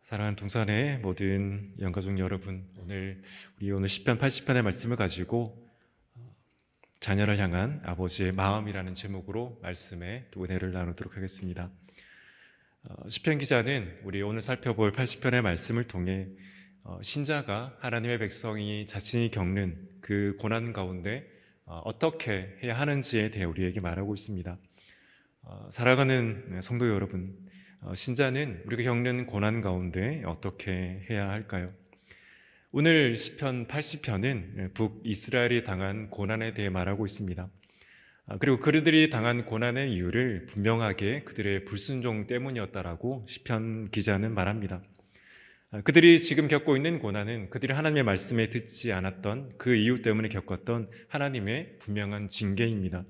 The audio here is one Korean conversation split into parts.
사랑하는 동산의 모든 영가족 여러분, 오늘 시편 80편의 말씀을 가지고 자녀를 향한 아버지의 마음이라는 제목으로 말씀의 또 은혜를 나누도록 하겠습니다. 시편 기자는 우리 오늘 살펴볼 80편의 말씀을 통해 신자가 하나님의 백성이 자신이 겪는 그 고난 가운데 어떻게 해야 하는지에 대해 우리에게 말하고 있습니다. 살아가는 성도 여러분, 신자는 우리가 겪는 고난 가운데 어떻게 해야 할까요? 오늘 시편 80편은 북이스라엘이 당한 고난에 대해 말하고 있습니다. 그리고 그들이 당한 고난의 이유를 분명하게 그들의 불순종 때문이었다라고 시편 기자는 말합니다. 그들이 지금 겪고 있는 고난은 그들이 하나님의 말씀에 듣지 않았던 그 이유 때문에 겪었던 하나님의 분명한 징계입니다.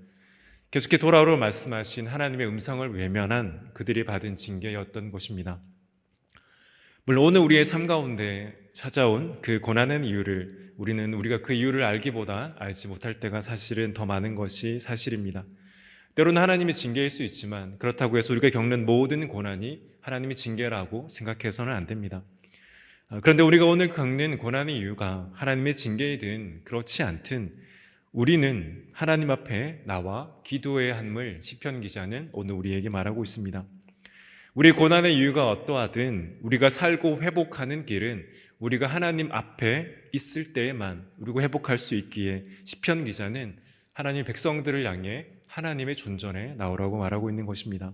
계속해 돌아오라고 말씀하신 하나님의 음성을 외면한 그들이 받은 징계였던 것입니다. 물론 오늘 우리의 삶 가운데 찾아온 그 고난의 이유를 우리가 그 이유를 알기보다 알지 못할 때가 사실은 더 많은 것이 사실입니다. 때로는 하나님의 징계일 수 있지만 그렇다고 해서 우리가 겪는 모든 고난이 하나님의 징계라고 생각해서는 안 됩니다. 그런데 우리가 오늘 겪는 고난의 이유가 하나님의 징계이든 그렇지 않든 우리는 하나님 앞에 나와 기도해야 함을 시편 기자는 오늘 우리에게 말하고 있습니다. 우리 고난의 이유가 어떠하든 우리가 살고 회복하는 길은 우리가 하나님 앞에 있을 때에만 우리가 회복할 수 있기에 시편 기자는 하나님 백성들을 향해 하나님의 존전에 나오라고 말하고 있는 것입니다.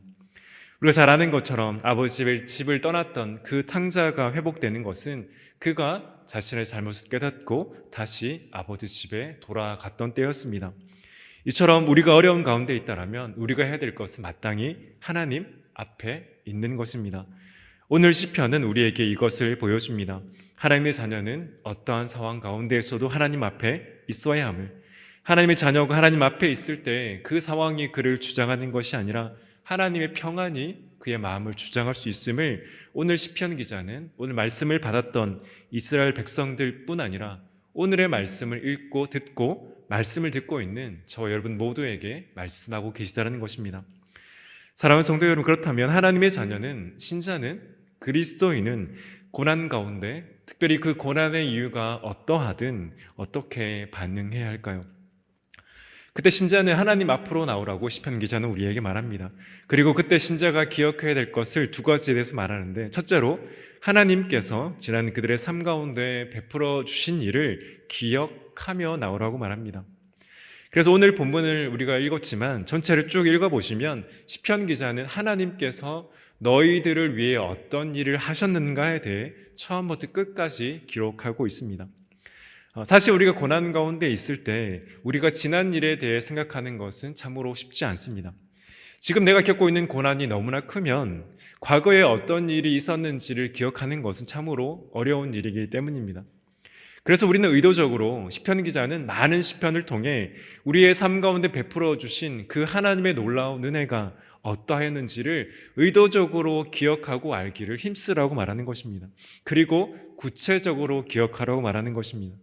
우리가 잘 아는 것처럼 아버지의 집을 떠났던 그 탕자가 회복되는 것은 그가 자신의 잘못을 깨닫고 다시 아버지 집에 돌아갔던 때였습니다. 이처럼 우리가 어려운 가운데 있다라면 우리가 해야 될 것은 마땅히 하나님 앞에 있는 것입니다. 오늘 시편은 우리에게 이것을 보여줍니다. 하나님의 자녀는 어떠한 상황 가운데에서도 하나님 앞에 있어야 함을, 하나님의 자녀가 하나님 앞에 있을 때 그 상황이 그를 주장하는 것이 아니라 하나님의 평안이 그의 마음을 주장할 수 있음을 오늘 시편 기자는 오늘 말씀을 받았던 이스라엘 백성들뿐 아니라 오늘의 말씀을 읽고 듣고 말씀을 듣고 있는 저와 여러분 모두에게 말씀하고 계시다는 것입니다. 사랑하는 성도 여러분, 그렇다면 하나님의 자녀는, 신자는, 그리스도인은 고난 가운데 특별히 그 고난의 이유가 어떠하든 어떻게 반응해야 할까요? 그때 신자는 하나님 앞으로 나오라고 시편 기자는 우리에게 말합니다. 그리고 그때 신자가 기억해야 될 것을 두 가지에 대해서 말하는데, 첫째로 하나님께서 지난 그들의 삶 가운데 베풀어 주신 일을 기억하며 나오라고 말합니다. 그래서 오늘 본문을 우리가 읽었지만 전체를 쭉 읽어보시면 시편 기자는 하나님께서 너희들을 위해 어떤 일을 하셨는가에 대해 처음부터 끝까지 기록하고 있습니다. 사실 우리가 고난 가운데 있을 때 우리가 지난 일에 대해 생각하는 것은 참으로 쉽지 않습니다. 지금 내가 겪고 있는 고난이 너무나 크면 과거에 어떤 일이 있었는지를 기억하는 것은 참으로 어려운 일이기 때문입니다. 그래서 우리는 의도적으로 시편 기자는 많은 시편을 통해 우리의 삶 가운데 베풀어 주신 그 하나님의 놀라운 은혜가 어떠했는지를 의도적으로 기억하고 알기를 힘쓰라고 말하는 것입니다. 그리고 구체적으로 기억하라고 말하는 것입니다.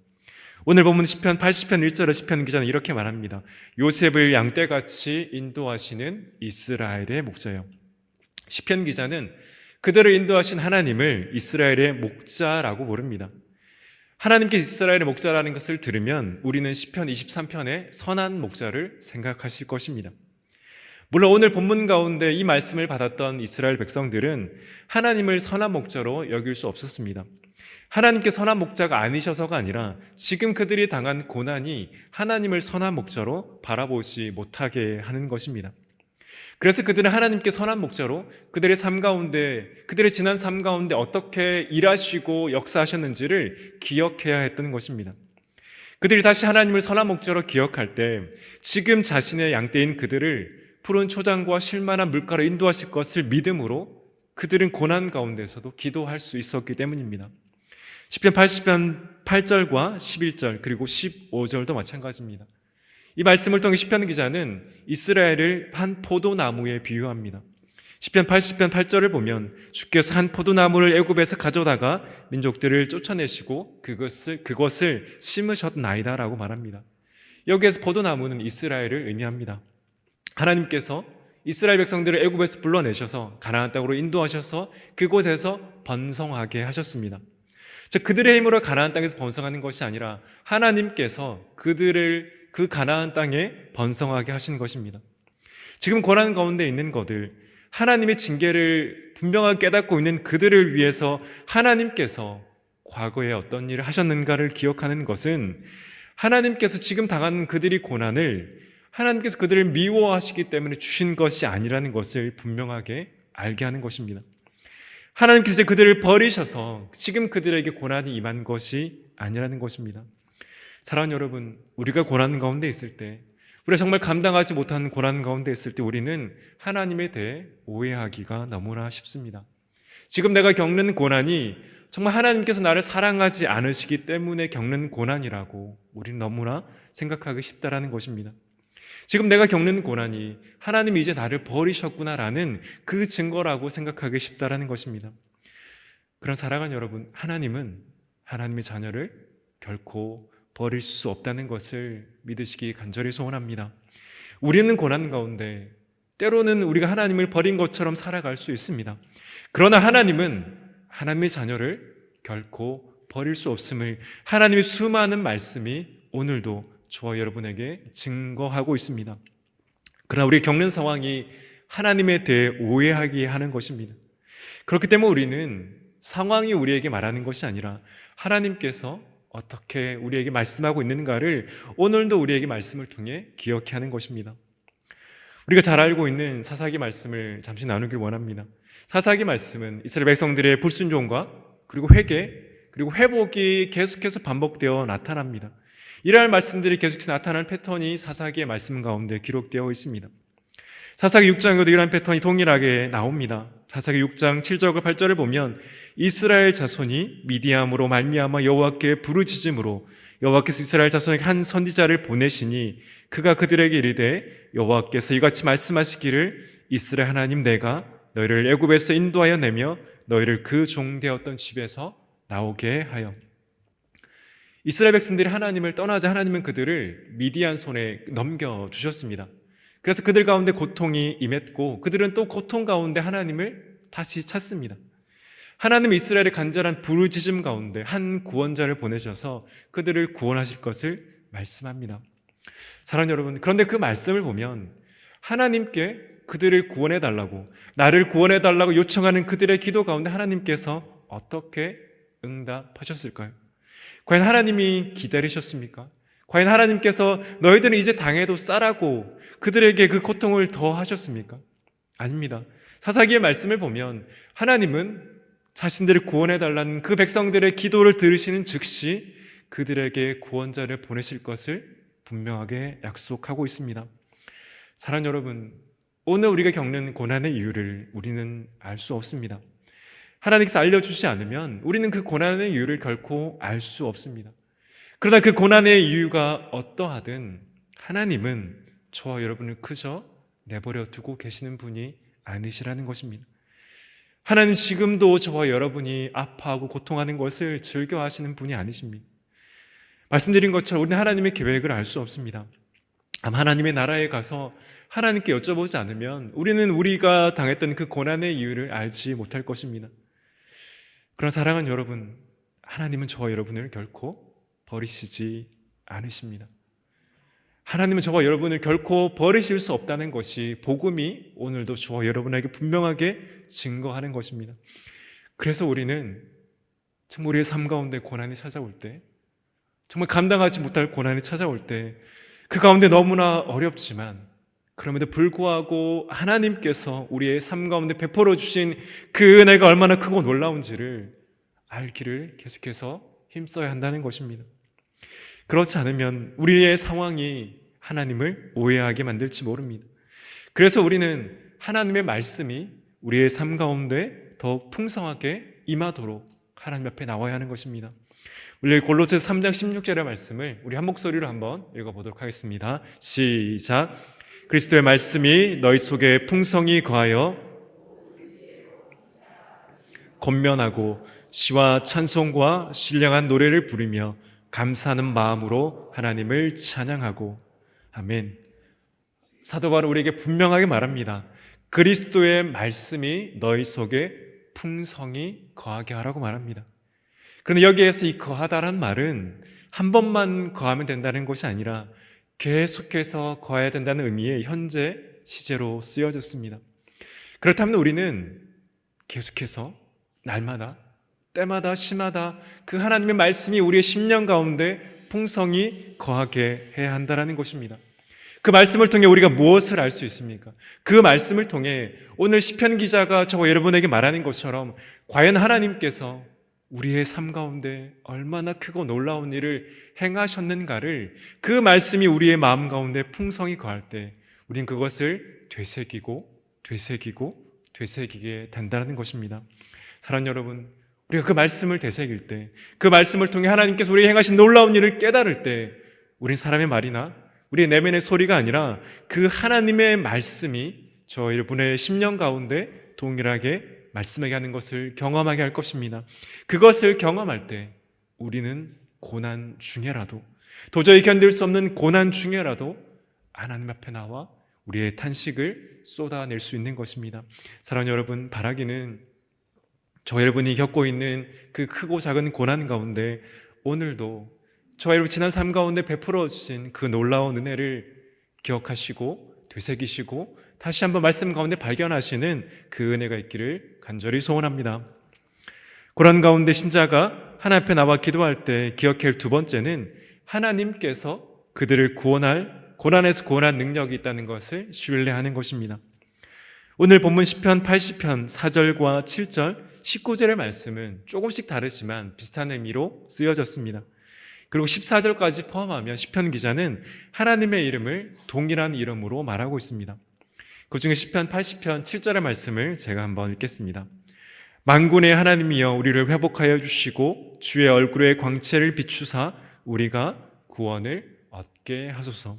오늘 본문 시편 80편 1절에 시편 기자는 이렇게 말합니다. 요셉을 양떼같이 인도하시는 이스라엘의 목자요. 시편 기자는 그들을 인도하신 하나님을 이스라엘의 목자라고 부릅니다. 하나님께 이스라엘의 목자라는 것을 들으면 우리는 시편 23편의 선한 목자를 생각하실 것입니다. 물론 오늘 본문 가운데 이 말씀을 받았던 이스라엘 백성들은 하나님을 선한 목자로 여길 수 없었습니다. 하나님께 선한 목자가 아니셔서가 아니라 지금 그들이 당한 고난이 하나님을 선한 목자로 바라보지 못하게 하는 것입니다. 그래서 그들은 하나님께 선한 목자로 그들의 삶 가운데, 그들의 지난 삶 가운데 어떻게 일하시고 역사하셨는지를 기억해야 했던 것입니다. 그들이 다시 하나님을 선한 목자로 기억할 때 지금 자신의 양떼인 그들을 푸른 초장과 쉴만한 물가로 인도하실 것을 믿음으로 그들은 고난 가운데서도 기도할 수 있었기 때문입니다. 시편 80편 8절과 11절 그리고 15절도 마찬가지입니다. 이 말씀을 통해 시편 기자는 이스라엘을 한 포도나무에 비유합니다. 시편 80편 8절을 보면 주께서 한 포도나무를 애굽에서 가져다가 민족들을 쫓아내시고 그것을 심으셨나이다라고 말합니다. 여기에서 포도나무는 이스라엘을 의미합니다. 하나님께서 이스라엘 백성들을 애굽에서 불러내셔서 가나안 땅으로 인도하셔서 그곳에서 번성하게 하셨습니다. 즉 그들의 힘으로 가나안 땅에서 번성하는 것이 아니라 하나님께서 그들을 그 가나안 땅에 번성하게 하신 것입니다. 지금 고난 가운데 있는 것들, 하나님의 징계를 분명하게 깨닫고 있는 그들을 위해서 하나님께서 과거에 어떤 일을 하셨는가를 기억하는 것은 하나님께서 지금 당하는 그들이 고난을 하나님께서 그들을 미워하시기 때문에 주신 것이 아니라는 것을 분명하게 알게 하는 것입니다. 하나님께서 이제 그들을 버리셔서 지금 그들에게 고난이 임한 것이 아니라는 것입니다. 사랑하는 여러분, 우리가 고난 가운데 있을 때, 우리가 정말 감당하지 못하는 고난 가운데 있을 때 우리는 하나님에 대해 오해하기가 너무나 쉽습니다. 지금 내가 겪는 고난이 정말 하나님께서 나를 사랑하지 않으시기 때문에 겪는 고난이라고 우리는 너무나 생각하기 쉽다라는 것입니다. 지금 내가 겪는 고난이 하나님이 이제 나를 버리셨구나라는 그 증거라고 생각하기 쉽다라는 것입니다. 그런 사랑하는 여러분, 하나님은 하나님의 자녀를 결코 버릴 수 없다는 것을 믿으시기 간절히 소원합니다. 우리는 고난 가운데 때로는 우리가 하나님을 버린 것처럼 살아갈 수 있습니다. 그러나 하나님은 하나님의 자녀를 결코 버릴 수 없음을 하나님의 수많은 말씀이 오늘도 저와 여러분에게 증거하고 있습니다. 그러나 우리 겪는 상황이 하나님에 대해 오해하게 하는 것입니다. 그렇기 때문에 우리는 상황이 우리에게 말하는 것이 아니라 하나님께서 어떻게 우리에게 말씀하고 있는가를 오늘도 우리에게 말씀을 통해 기억해야 하는 것입니다. 우리가 잘 알고 있는 사사기 말씀을 잠시 나누길 원합니다. 사사기 말씀은 이스라엘 백성들의 불순종과 그리고 회개 그리고 회복이 계속해서 반복되어 나타납니다. 이러한 말씀들이 계속해서 나타나는 패턴이 사사기의 말씀 가운데 기록되어 있습니다. 사사기 6장에도 이러한 패턴이 동일하게 나옵니다. 사사기 6장 7절과 8절을 보면 이스라엘 자손이 미디암으로 말미암아 여호와께 부르짖음으로 여호와께서 이스라엘 자손에게 한 선지자를 보내시니 그가 그들에게 이르되 여호와께서 이같이 말씀하시기를 이스라엘 하나님 내가 너희를 애굽에서 인도하여 내며 너희를 그 종되었던 집에서 나오게 하여. 이스라엘 백성들이 하나님을 떠나자 하나님은 그들을 미디안 손에 넘겨주셨습니다. 그래서 그들 가운데 고통이 임했고 그들은 또 고통 가운데 하나님을 다시 찾습니다. 하나님은 이스라엘의 간절한 부르짖음 가운데 한 구원자를 보내셔서 그들을 구원하실 것을 말씀합니다. 사랑하는 여러분, 그런데 그 말씀을 보면 하나님께 그들을 구원해달라고, 나를 구원해달라고 요청하는 그들의 기도 가운데 하나님께서 어떻게 응답하셨을까요? 과연 하나님이 기다리셨습니까? 과연 하나님께서 너희들은 이제 당해도 싸라고 그들에게 그 고통을 더 하셨습니까? 아닙니다. 사사기의 말씀을 보면 하나님은 자신들을 구원해달라는 그 백성들의 기도를 들으시는 즉시 그들에게 구원자를 보내실 것을 분명하게 약속하고 있습니다. 사랑하는 여러분, 오늘 우리가 겪는 고난의 이유를 우리는 알 수 없습니다. 하나님께서 알려주지 않으면 우리는 그 고난의 이유를 결코 알 수 없습니다. 그러나 그 고난의 이유가 어떠하든 하나님은 저와 여러분을 그저 내버려 두고 계시는 분이 아니시라는 것입니다. 하나님 지금도 저와 여러분이 아파하고 고통하는 것을 즐겨하시는 분이 아니십니다. 말씀드린 것처럼 우리는 하나님의 계획을 알 수 없습니다. 아마 하나님의 나라에 가서 하나님께 여쭤보지 않으면 우리는 우리가 당했던 그 고난의 이유를 알지 못할 것입니다. 그러나 사랑하는 여러분, 하나님은 저와 여러분을 결코 버리시지 않으십니다. 하나님은 저와 여러분을 결코 버리실 수 없다는 것이 복음이 오늘도 저와 여러분에게 분명하게 증거하는 것입니다. 그래서 우리는 정말 우리의 삶 가운데 고난이 찾아올 때, 정말 감당하지 못할 고난이 찾아올 때, 그 가운데 너무나 어렵지만 그럼에도 불구하고 하나님께서 우리의 삶 가운데 베풀어 주신 그 은혜가 얼마나 크고 놀라운지를 알기를 계속해서 힘써야 한다는 것입니다. 그렇지 않으면 우리의 상황이 하나님을 오해하게 만들지 모릅니다. 그래서 우리는 하나님의 말씀이 우리의 삶 가운데 더욱 풍성하게 임하도록 하나님 앞에 나와야 하는 것입니다. 우리 골로새서 3장 16절의 말씀을 우리 한 목소리로 한번 읽어보도록 하겠습니다. 시작. 그리스도의 말씀이 너희 속에 풍성히 거하여 권면하고 시와 찬송과 신령한 노래를 부르며 감사하는 마음으로 하나님을 찬양하고. 아멘. 사도 바울은 우리에게 분명하게 말합니다. 그리스도의 말씀이 너희 속에 풍성히 거하게 하라고 말합니다. 그런데 여기에서 이 거하다라는 말은 한 번만 거하면 된다는 것이 아니라 계속해서 거해야 된다는 의미의 현재 시제로 쓰여졌습니다. 그렇다면 우리는 계속해서 날마다 때마다 시마다 그 하나님의 말씀이 우리의 심령 가운데 풍성히 거하게 해야 한다는 것입니다. 그 말씀을 통해 우리가 무엇을 알 수 있습니까? 그 말씀을 통해 오늘 시편 기자가 저와 여러분에게 말하는 것처럼 과연 하나님께서 우리의 삶 가운데 얼마나 크고 놀라운 일을 행하셨는가를 그 말씀이 우리의 마음 가운데 풍성히 거할 때 우린 그것을 되새기게 된다는 것입니다. 사랑하는 여러분, 우리가 그 말씀을 되새길 때, 그 말씀을 통해 하나님께서 우리에게 행하신 놀라운 일을 깨달을 때 우린 사람의 말이나 우리의 내면의 소리가 아니라 그 하나님의 말씀이 저 여러분의 심령 가운데 동일하게 말씀하게 하는 것을 경험하게 할 것입니다. 그것을 경험할 때 우리는 고난 중에라도, 도저히 견딜 수 없는 고난 중에라도 하나님 앞에 나와 우리의 탄식을 쏟아낼 수 있는 것입니다. 사랑하는 여러분, 바라기는 저 여러분이 겪고 있는 그 크고 작은 고난 가운데 오늘도 저와 여러분 지난 삶 가운데 베풀어 주신 그 놀라운 은혜를 기억하시고 되새기시고 다시 한번 말씀 가운데 발견하시는 그 은혜가 있기를 간절히 소원합니다. 고난 가운데 신자가 하나님 앞에 나와 기도할 때 기억해야 할 두 번째는 하나님께서 그들을 고난에서 구원할 능력이 있다는 것을 신뢰하는 것입니다. 오늘 본문 시편 80편 4절과 7절 19절의 말씀은 조금씩 다르지만 비슷한 의미로 쓰여졌습니다. 그리고 14절까지 포함하면 시편 기자는 하나님의 이름을 동일한 이름으로 말하고 있습니다. 그 중에 시편 80편 7절의 말씀을 제가 한번 읽겠습니다. 만군의 하나님이여 우리를 회복하여 주시고 주의 얼굴의 광채를 비추사 우리가 구원을 얻게 하소서.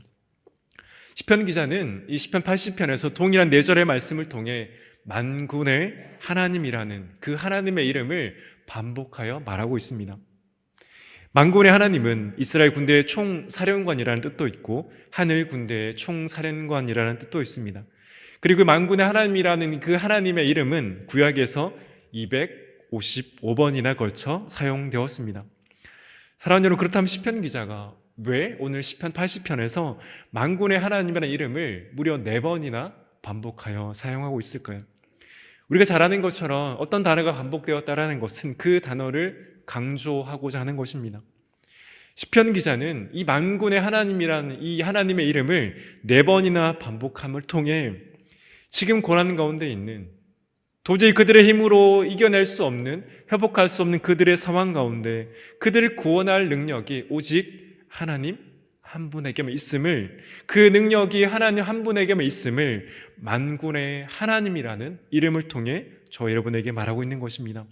시편 기자는 이 시편 80편에서 동일한 4절의 말씀을 통해 만군의 하나님이라는 그 하나님의 이름을 반복하여 말하고 있습니다. 만군의 하나님은 이스라엘 군대의 총사령관이라는 뜻도 있고 하늘 군대의 총사령관이라는 뜻도 있습니다. 그리고 만군의 하나님이라는 그 하나님의 이름은 구약에서 255번이나 걸쳐 사용되었습니다. 사랑하는 여러분, 그렇다면 시편 기자가 왜 오늘 시편 80편에서 만군의 하나님이라는 이름을 무려 4번이나 반복하여 사용하고 있을까요? 우리가 잘 아는 것처럼 어떤 단어가 반복되었다라는 것은 그 단어를 강조하고자 하는 것입니다. 시편 기자는 이 만군의 하나님이라는 이 하나님의 이름을 4번이나 반복함을 통해 지금 고난 가운데 있는 도저히 그들의 힘으로 이겨낼 수 없는, 회복할 수 없는 그들의 상황 가운데 그들을 구원할 능력이 오직 하나님 한 분에게만 있음을, 그 능력이 하나님 한 분에게만 있음을 만군의 하나님이라는 이름을 통해 저 여러분에게 말하고 있는 것입니다.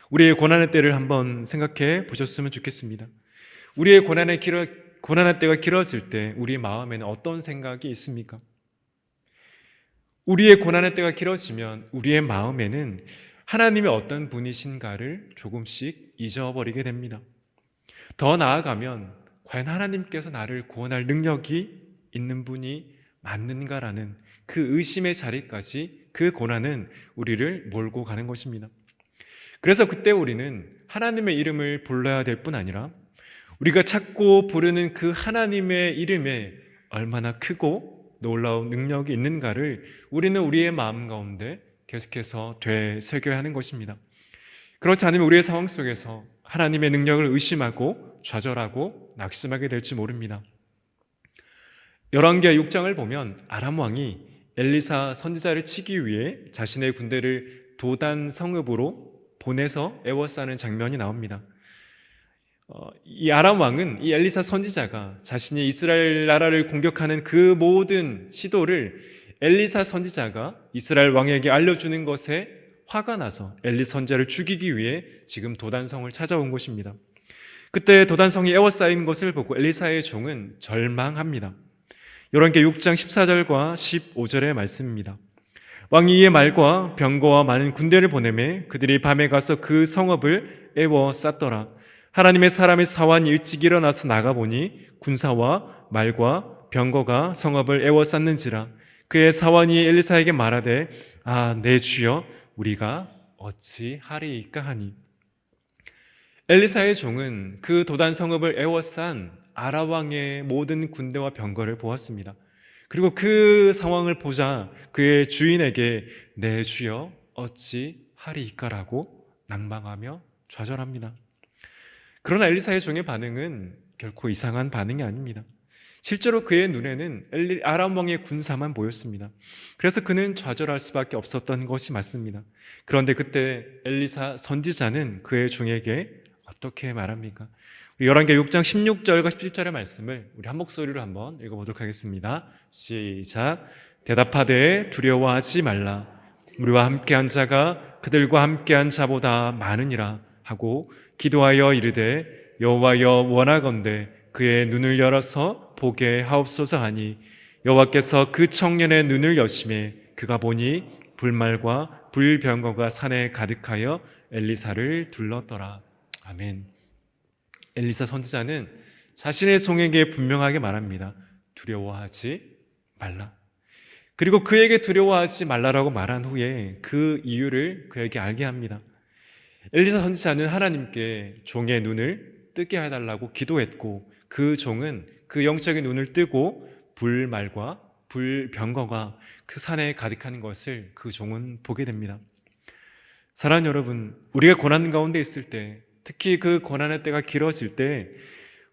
우리의 고난의 때를 한번 생각해 보셨으면 좋겠습니다. 우리의 고난의 때가 길어질 때 우리의 마음에는 어떤 생각이 있습니까? 우리의 고난의 때가 길어지면 우리의 마음에는 하나님이 어떤 분이신가를 조금씩 잊어버리게 됩니다. 더 나아가면 과연 하나님께서 나를 구원할 능력이 있는 분이 맞는가라는 그 의심의 자리까지 그 고난은 우리를 몰고 가는 것입니다. 그래서 그때 우리는 하나님의 이름을 불러야 될 뿐 아니라 우리가 찾고 부르는 그 하나님의 이름에 얼마나 크고 놀라운 능력이 있는가를 우리는 우리의 마음 가운데 계속해서 되새겨야 하는 것입니다. 그렇지 않으면 우리의 상황 속에서 하나님의 능력을 의심하고 좌절하고 낙심하게 될지 모릅니다. 열왕기하 6장을 보면 아람 왕이 엘리사 선지자를 치기 위해 자신의 군대를 도단 성읍으로 보내서 애워싸는 장면이 나옵니다. 이 아람 왕은 이 엘리사 선지자가 자신이 이스라엘 나라를 공격하는 그 모든 시도를 엘리사 선지자가 이스라엘 왕에게 알려주는 것에 화가 나서 엘리사 선지자를 죽이기 위해 지금 도단성을 찾아온 것입니다. 그때 도단성이 에워싸인 것을 보고 엘리사의 종은 절망합니다. 열왕기 6장 14절과 15절의 말씀입니다. 왕이 이의 말과 병거와 많은 군대를 보내매 그들이 밤에 가서 그 성읍을 에워쌌더라. 하나님의 사람의 사환이 일찍 일어나서 나가보니 군사와 말과 병거가 성읍을 에워쌌는지라. 그의 사원이 엘리사에게 말하되 내 주여 우리가 어찌하리이까 하니. 엘리사의 종은 그 도단 성읍을 에워싼 아람 왕의 모든 군대와 병거를 보았습니다. 그리고 그 상황을 보자 그의 주인에게 내 주여 어찌하리이까라고 낭망하며 좌절합니다. 그러나 엘리사의 종의 반응은 결코 이상한 반응이 아닙니다. 실제로 그의 눈에는 아람 왕의 군사만 보였습니다. 그래서 그는 좌절할 수밖에 없었던 것이 맞습니다. 그런데 그때 엘리사 선지자는 그의 종에게 어떻게 말합니까? 우리 열왕기 6장 16절과 17절의 말씀을 우리 한 목소리로 한번 읽어보도록 하겠습니다. 시작. 대답하되 두려워하지 말라. 우리와 함께한 자가 그들과 함께한 자보다 많으니라 하고 기도하여 이르되 여호와여 원하건대 그의 눈을 열어서 보게 하옵소서 하니 여호와께서 그 청년의 눈을 여심해 그가 보니 불말과 불병거가 산에 가득하여 엘리사를 둘렀더라. 아멘. 엘리사 선지자는 자신의 종에게 분명하게 말합니다. 두려워하지 말라. 그리고 그에게 두려워하지 말라라고 말한 후에 그 이유를 그에게 알게 합니다. 엘리사 선지자는 하나님께 종의 눈을 뜨게 해달라고 기도했고 그 종은 그 영적인 눈을 뜨고 불말과 불병거가 그 산에 가득한 것을 그 종은 보게 됩니다. 사랑하는 여러분, 우리가 고난 가운데 있을 때, 특히 그 고난의 때가 길어질 때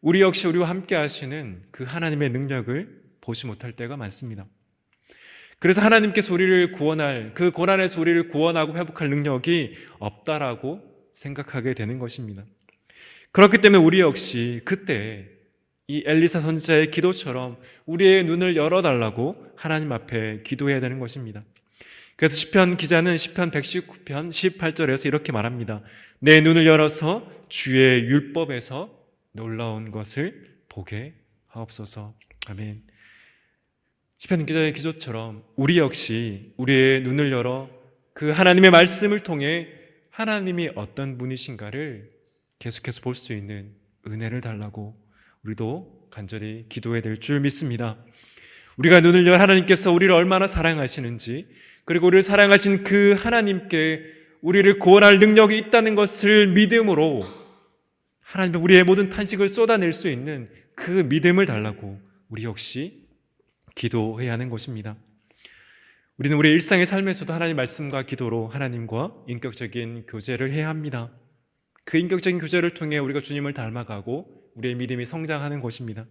우리 역시 우리와 함께 하시는 그 하나님의 능력을 보지 못할 때가 많습니다. 그래서 하나님께서 우리를 구원할, 그 고난에서 우리를 구원하고 회복할 능력이 없다라고 생각하게 되는 것입니다. 그렇기 때문에 우리 역시 그때 이 엘리사 선지자의 기도처럼 우리의 눈을 열어달라고 하나님 앞에 기도해야 되는 것입니다. 그래서 시편 기자는 시편 119편 18절에서 이렇게 말합니다. 내 눈을 열어서 주의 율법에서 놀라운 것을 보게 하옵소서. 아멘. 시편 기자의 기도처럼 우리 역시 우리의 눈을 열어 그 하나님의 말씀을 통해 하나님이 어떤 분이신가를 계속해서 볼 수 있는 은혜를 달라고 우리도 간절히 기도해야 될 줄 믿습니다. 우리가 눈을 열 하나님께서 우리를 얼마나 사랑하시는지, 그리고 우리를 사랑하신 그 하나님께 우리를 구원할 능력이 있다는 것을 믿음으로 하나님의 우리의 모든 탄식을 쏟아낼 수 있는 그 믿음을 달라고 우리 역시 기도해야 하는 것입니다. 우리는 우리의 일상의 삶에서도 하나님 말씀과 기도로 하나님과 인격적인 교제를 해야 합니다. 그 인격적인 교제를 통해 우리가 주님을 닮아가고 우리의 믿음이 성장하는 것입니다.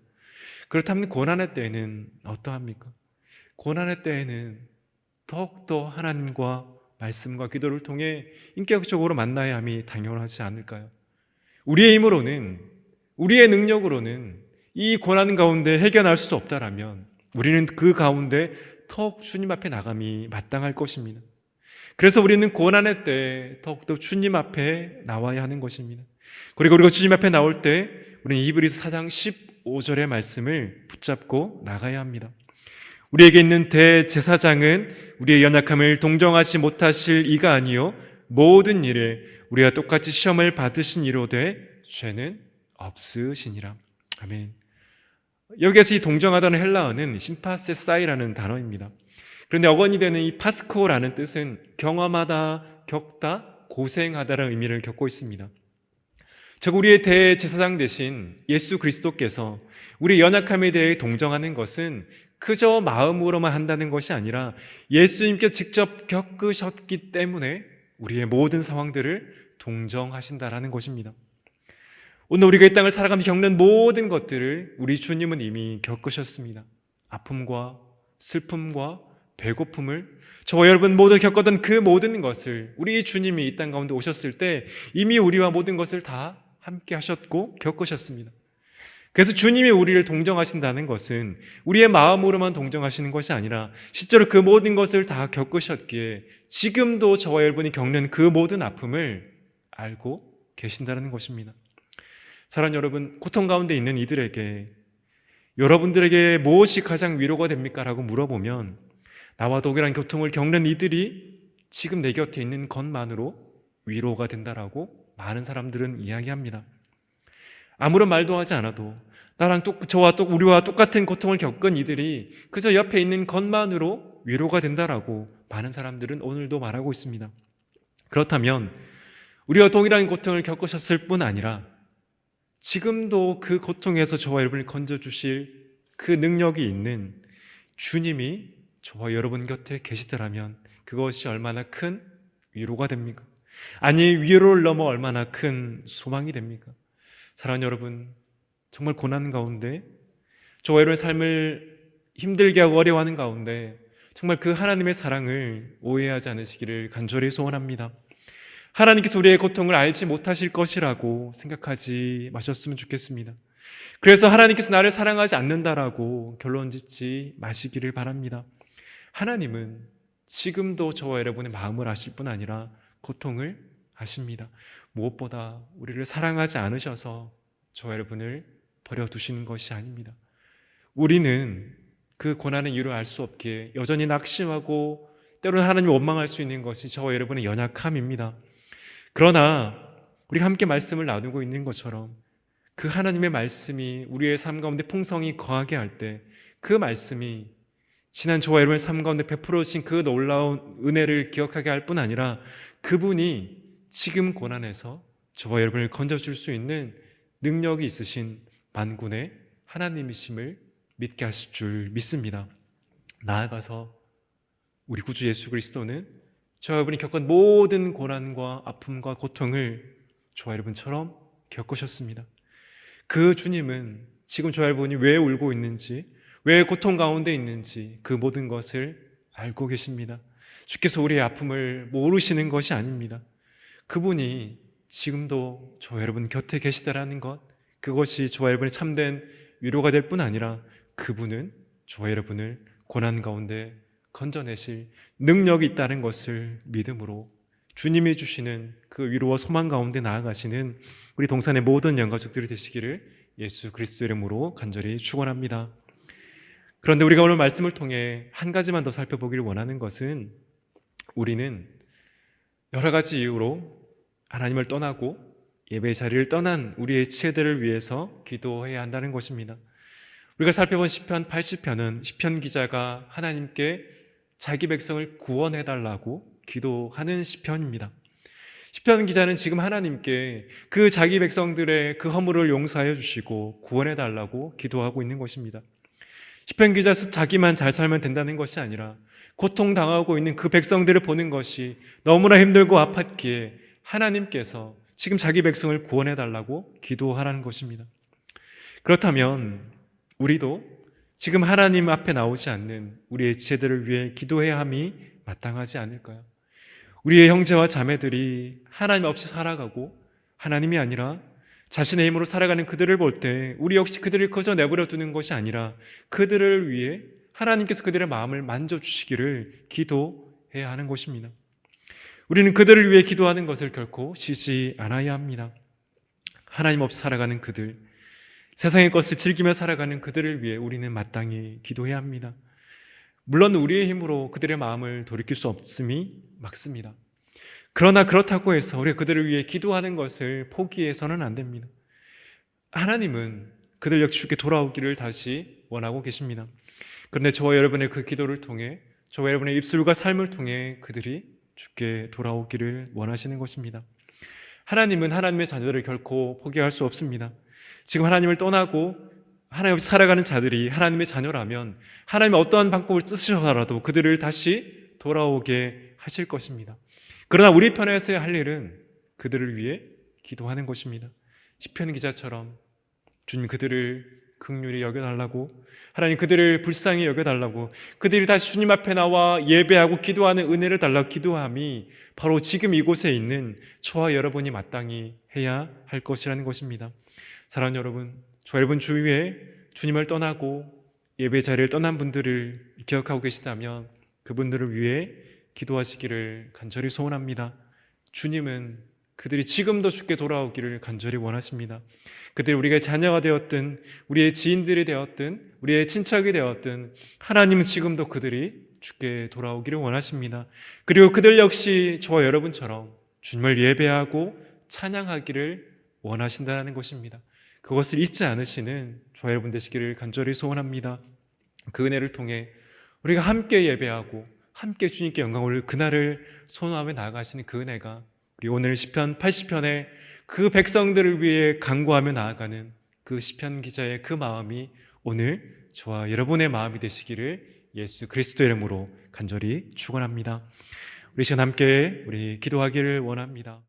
그렇다면 고난의 때에는 어떠합니까? 고난의 때에는 더욱더 하나님과 말씀과 기도를 통해 인격적으로 만나야 함이 당연하지 않을까요? 우리의 힘으로는, 우리의 능력으로는 이 고난 가운데 해결할 수 없다라면 우리는 그 가운데 더욱 주님 앞에 나감이 마땅할 것입니다. 그래서 우리는 고난의 때 더욱더 주님 앞에 나와야 하는 것입니다. 그리고 우리가 주님 앞에 나올 때 우리는 이브리서 4장 15절의 말씀을 붙잡고 나가야 합니다. 우리에게 있는 대제사장은 우리의 연약함을 동정하지 못하실 이가 아니요 모든 일에 우리가 똑같이 시험을 받으신 이로되 죄는 없으시니라. 아멘. 여기에서 이 동정하다는 헬라어는 신파세사이라는 단어입니다. 그런데 어원이 되는 이 파스코라는 뜻은 경험하다, 겪다, 고생하다라는 의미를 겪고 있습니다. 즉 우리의 대제사장 대신 예수 그리스도께서 우리의 연약함에 대해 동정하는 것은 그저 마음으로만 한다는 것이 아니라 예수님께 직접 겪으셨기 때문에 우리의 모든 상황들을 동정하신다라는 것입니다. 오늘 우리가 이 땅을 살아가면서 겪는 모든 것들을 우리 주님은 이미 겪으셨습니다. 아픔과 슬픔과 배고픔을, 저와 여러분 모두 겪었던 그 모든 것을 우리 주님이 이 땅 가운데 오셨을 때 이미 우리와 모든 것을 다 함께 하셨고 겪으셨습니다. 그래서 주님이 우리를 동정하신다는 것은 우리의 마음으로만 동정하시는 것이 아니라 실제로 그 모든 것을 다 겪으셨기에 지금도 저와 여러분이 겪는 그 모든 아픔을 알고 계신다는 것입니다. 사랑하는 여러분, 고통 가운데 있는 이들에게 여러분들에게 무엇이 가장 위로가 됩니까? 라고 물어보면 나와 동일한 고통을 겪는 이들이 지금 내 곁에 있는 것만으로 위로가 된다라고 많은 사람들은 이야기합니다. 아무런 말도 하지 않아도 우리와 똑같은 고통을 겪은 이들이 그저 옆에 있는 것만으로 위로가 된다라고 많은 사람들은 오늘도 말하고 있습니다. 그렇다면 우리와 동일한 고통을 겪으셨을 뿐 아니라 지금도 그 고통에서 저와 여러분을 건져주실 그 능력이 있는 주님이 저와 여러분 곁에 계시더라면 그것이 얼마나 큰 위로가 됩니까? 아니, 위로를 넘어 얼마나 큰 소망이 됩니까? 사랑하는 여러분, 정말 고난 가운데 저와 여러분의 삶을 힘들게 하고 어려워하는 가운데 정말 그 하나님의 사랑을 오해하지 않으시기를 간절히 소원합니다. 하나님께서 우리의 고통을 알지 못하실 것이라고 생각하지 마셨으면 좋겠습니다. 그래서 하나님께서 나를 사랑하지 않는다라고 결론 짓지 마시기를 바랍니다. 하나님은 지금도 저와 여러분의 마음을 아실 뿐 아니라 고통을 아십니다. 무엇보다 우리를 사랑하지 않으셔서 저와 여러분을 버려두시는 것이 아닙니다. 우리는 그 고난의 이유를 알 수 없기에 여전히 낙심하고 때로는 하나님을 원망할 수 있는 것이 저와 여러분의 연약함입니다. 그러나 우리가 함께 말씀을 나누고 있는 것처럼 그 하나님의 말씀이 우리의 삶 가운데 풍성히 거하게 할 때 그 말씀이 지난 저와 여러분의 삶 가운데 베풀어 주신 그 놀라운 은혜를 기억하게 할 뿐 아니라 그분이 지금 고난에서 저와 여러분을 건져줄 수 있는 능력이 있으신 만군의 하나님이심을 믿게 하실 줄 믿습니다. 나아가서 우리 구주 예수 그리스도는 저와 여러분이 겪은 모든 고난과 아픔과 고통을 저와 여러분처럼 겪으셨습니다. 그 주님은 지금 저와 여러분이 왜 울고 있는지, 왜 고통 가운데 있는지 그 모든 것을 알고 계십니다. 주께서 우리의 아픔을 모르시는 것이 아닙니다. 그분이 지금도 저와 여러분 곁에 계시다라는 것, 그것이 저와 여러분의 참된 위로가 될 뿐 아니라 그분은 저와 여러분을 고난 가운데 건져내실 능력이 있다는 것을 믿음으로 주님이 주시는 그 위로와 소망 가운데 나아가시는 우리 동산의 모든 영가족들이 되시기를 예수 그리스도 이름으로 간절히 축원합니다. 그런데 우리가 오늘 말씀을 통해 한 가지만 더 살펴보기를 원하는 것은 우리는 여러 가지 이유로 하나님을 떠나고 예배의 자리를 떠난 우리의 지체들을 위해서 기도해야 한다는 것입니다. 우리가 살펴본 시편 80편은 시편 기자가 하나님께 자기 백성을 구원해달라고 기도하는 시편입니다. 시편 기자는 지금 하나님께 그 자기 백성들의 그 허물을 용서하여 주시고 구원해달라고 기도하고 있는 것입니다. 시편 기자 자기만 잘 살면 된다는 것이 아니라 고통당하고 있는 그 백성들을 보는 것이 너무나 힘들고 아팠기에 하나님께서 지금 자기 백성을 구원해달라고 기도하라는 것입니다. 그렇다면 우리도 지금 하나님 앞에 나오지 않는 우리의 지체들을 위해 기도해야 함이 마땅하지 않을까요? 우리의 형제와 자매들이 하나님 없이 살아가고 하나님이 아니라 자신의 힘으로 살아가는 그들을 볼 때 우리 역시 그들을 그저 내버려 두는 것이 아니라 그들을 위해 하나님께서 그들의 마음을 만져주시기를 기도해야 하는 것입니다. 우리는 그들을 위해 기도하는 것을 결코 쉬지 않아야 합니다. 하나님 없이 살아가는 그들, 세상의 것을 즐기며 살아가는 그들을 위해 우리는 마땅히 기도해야 합니다. 물론 우리의 힘으로 그들의 마음을 돌이킬 수 없음이 맞습니다. 그러나 그렇다고 해서 우리가 그들을 위해 기도하는 것을 포기해서는 안 됩니다. 하나님은 그들 역시 주께 돌아오기를 다시 원하고 계십니다. 그런데 저와 여러분의 그 기도를 통해, 저와 여러분의 입술과 삶을 통해 그들이 주께 돌아오기를 원하시는 것입니다. 하나님은 하나님의 자녀들을 결코 포기할 수 없습니다. 지금 하나님을 떠나고 하나님 없이 살아가는 자들이 하나님의 자녀라면 하나님의 어떠한 방법을 쓰시더라도 그들을 다시 돌아오게 하실 것입니다. 그러나 우리 편에서 할 일은 그들을 위해 기도하는 것입니다. 시편 기자처럼 주님 그들을 긍휼히 여겨달라고, 하나님 그들을 불쌍히 여겨달라고, 그들이 다시 주님 앞에 나와 예배하고 기도하는 은혜를 달라고 기도함이 바로 지금 이곳에 있는 저와 여러분이 마땅히 해야 할 것이라는 것입니다. 사랑하는 여러분, 저 여러분 주위에 주님을 떠나고 예배 자리를 떠난 분들을 기억하고 계시다면 그분들을 위해 기도하시기를 간절히 소원합니다. 주님은 그들이 지금도 주께 돌아오기를 간절히 원하십니다. 그들이 우리가 자녀가 되었든 우리의 지인들이 되었든 우리의 친척이 되었든 하나님은 지금도 그들이 주께 돌아오기를 원하십니다. 그리고 그들 역시 저와 여러분처럼 주님을 예배하고 찬양하기를 원하신다는 것입니다. 그것을 잊지 않으시는 저와 여러분 되시기를 간절히 소원합니다. 그 은혜를 통해 우리가 함께 예배하고 함께 주님께 영광 올릴 그날을 소원하며 나아가시는 그 은혜가 우리 오늘 시편 80편의 그 백성들을 위해 간구하며 나아가는 그 시편 기자의 그 마음이 오늘 저와 여러분의 마음이 되시기를 예수 그리스도의 이름으로 간절히 축원합니다. 우리 시간 함께 우리 기도하기를 원합니다.